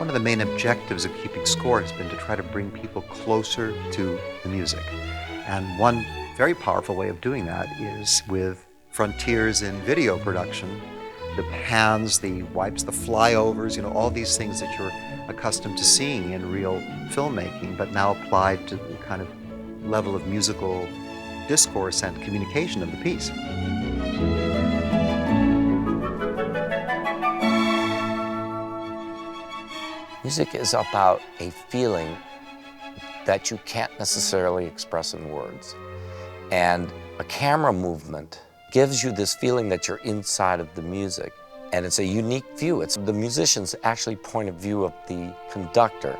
One of the main objectives of keeping score has been to try to bring people closer to the music. And one very powerful way of doing that is with frontiers in video production. The pans, the wipes, the flyovers, all these things that you're accustomed to seeing in real filmmaking, but now applied to the kind of level of musical discourse and communication of the piece. Music is about a feeling that you can't necessarily express in words. And a camera movement gives you this feeling that you're inside of the music. And it's a unique view. It's the musician's actually point of view of the conductor.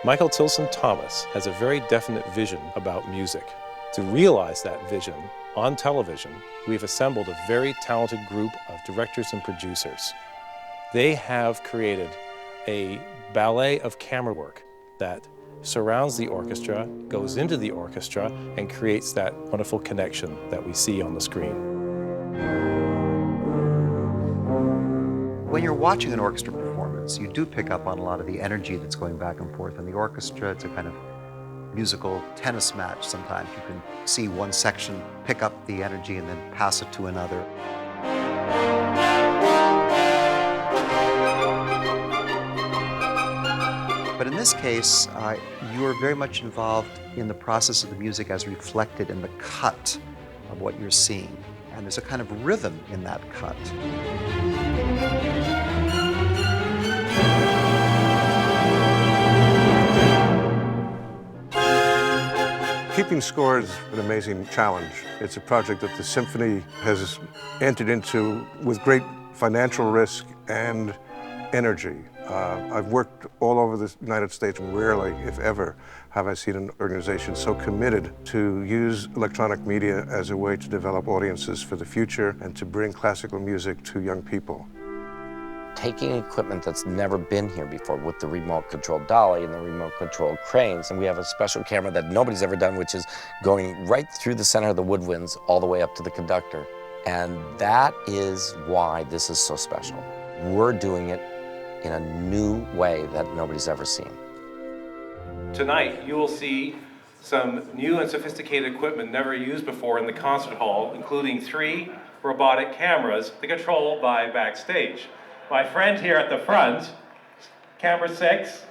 Michael Tilson Thomas has a very definite vision about music. To realize that vision on television, we've assembled a very talented group of directors and producers. They have created a ballet of camera work that surrounds the orchestra, goes into the orchestra, and creates that wonderful connection that we see on the screen. When you're watching an orchestra performance, you do pick up on a lot of the energy that's going back and forth in the orchestra. It's a kind of musical tennis match sometimes. You can see one section pick up the energy and then pass it to another. But in this case, you are very much involved in the process of the music as reflected in the cut of what you're seeing. And there's a kind of rhythm in that cut. Keeping score is an amazing challenge. It's a project that the symphony has entered into with great financial risk and energy. I've worked all over the United States, and rarely, if ever, have I seen an organization so committed to use electronic media as a way to develop audiences for the future and to bring classical music to young people. Taking equipment that's never been here before with the remote-controlled dolly and the remote-controlled cranes, and we have a special camera that nobody's ever done, which is going right through the center of the woodwinds all the way up to the conductor. And that is why this is so special. We're doing it in a new way that nobody's ever seen. Tonight, you will see some new and sophisticated equipment never used before in the concert hall, including 3 robotic cameras to control by backstage. My friend here at the front, camera 6.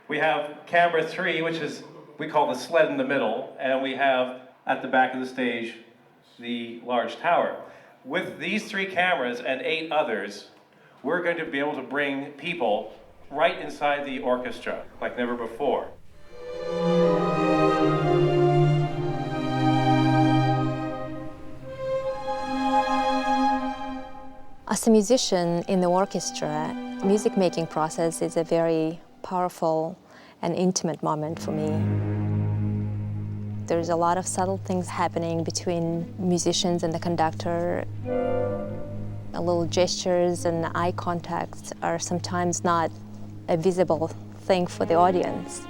We have camera 3, which is, we call the sled in the middle, and we have at the back of the stage, the large tower. With these 3 cameras and 8 others, we're going to be able to bring people right inside the orchestra like never before. As a musician in the orchestra, music making process is a very powerful and intimate moment for me. There's a lot of subtle things happening between musicians and the conductor. Little gestures and eye contacts are sometimes not a visible thing for the audience.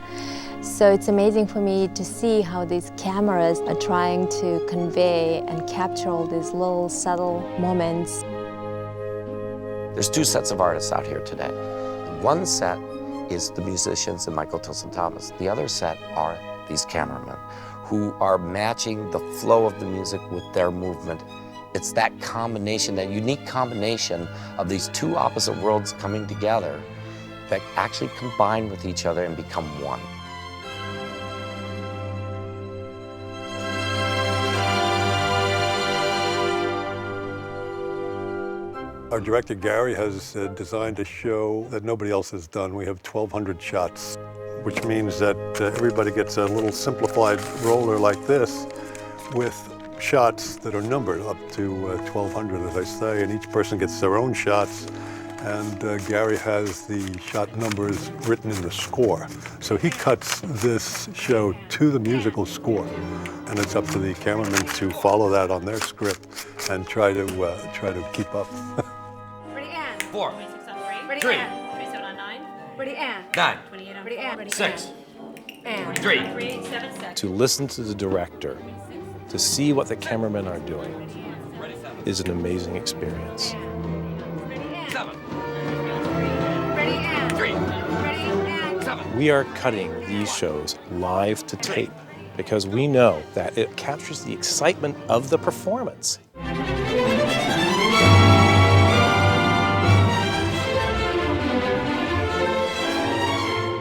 So it's amazing for me to see how these cameras are trying to convey and capture all these little subtle moments. There's 2 sets of artists out here today. One set is the musicians and Michael Tilson Thomas. The other set are these cameramen who are matching the flow of the music with their movement. It's that combination, that unique combination of these 2 opposite worlds coming together that actually combine with each other and become one. Our director, Gary, has designed a show that nobody else has done. We have 1,200 shots, which means that everybody gets a little simplified roller like this with shots that are numbered up to 1,200, as I say, and each person gets their own shots. And Gary has the shot numbers written in the score. So he cuts this show to the musical score. And it's up to the cameramen to follow that on their script and try to keep up. Ready, and 4, 3, 3, 3709, ready, and 9, 28, ready, and 6, and 3. 387. To listen to the director, to see what the cameramen are doing, is an amazing experience. Ready and. 3. Ready and. 7. We are cutting these shows live to tape because we know that it captures the excitement of the performance.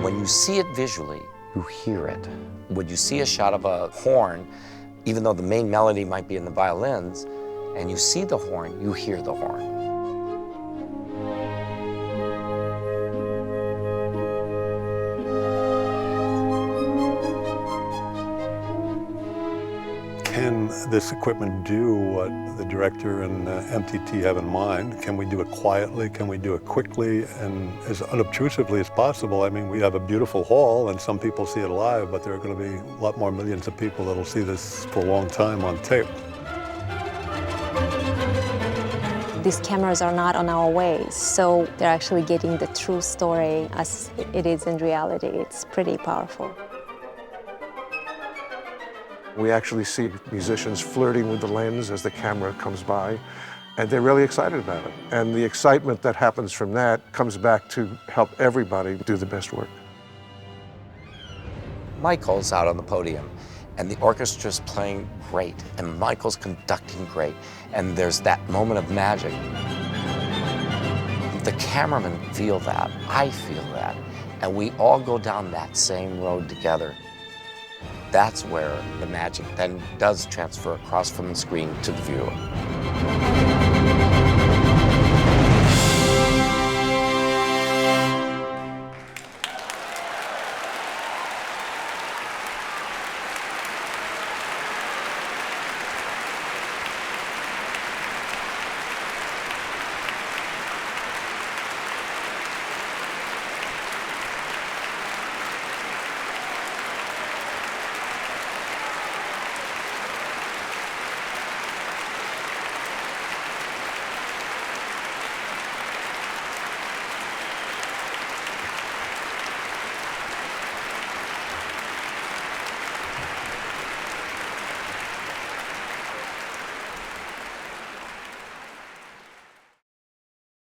When you see it visually, you hear it. When you see a shot of a horn, even though the main melody might be in the violins, and you see the horn, you hear the horn. Can this equipment do what the director and MTT have in mind? Can we do it quietly? Can we do it quickly and as unobtrusively as possible? I mean, we have a beautiful hall and some people see it live, but there are going to be a lot more millions of people that'll see this for a long time on tape. These cameras are not on our ways, so they're actually getting the true story as it is in reality. It's pretty powerful. We actually see musicians flirting with the lens as the camera comes by, and they're really excited about it. And the excitement that happens from that comes back to help everybody do the best work. Michael's out on the podium, and the orchestra's playing great, and Michael's conducting great, and there's that moment of magic. The cameramen feel that, I feel that, and we all go down that same road together. That's where the magic then does transfer across from the screen to the viewer.